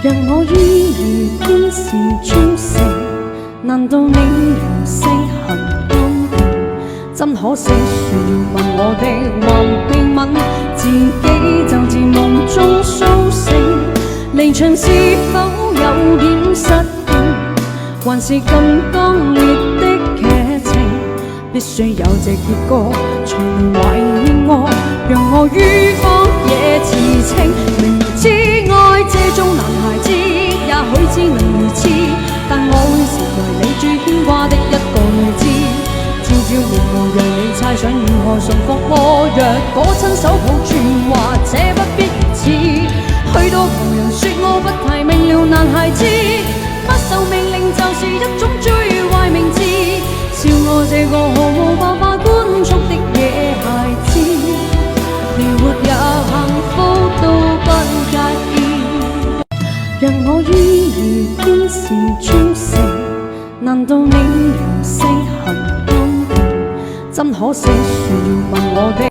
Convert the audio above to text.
讓我依如堅持忠誠，難道你又細行安定？真可惜，誰要問我的還未問，自己就自夢中甦醒。離場是否有點失控，還是更剛烈的劇情？必須有這結果，才能懷念我，讓我於荒野馳騁。明知愛這種男孩子，也許只能如此，但我會成為你最牽掛的一個女子。朝朝暮暮讓你猜想如何重複我，若果親手抱住話，這不必如此。許多旁人說我不太明了男孩子，不受命令就是一種最壞名字。笑我這個毫無辦法管束的野孩子，連活也幸福都不介意。讓我依如堅持忠誠，難道你又細行安定？真可惜，誰要問我的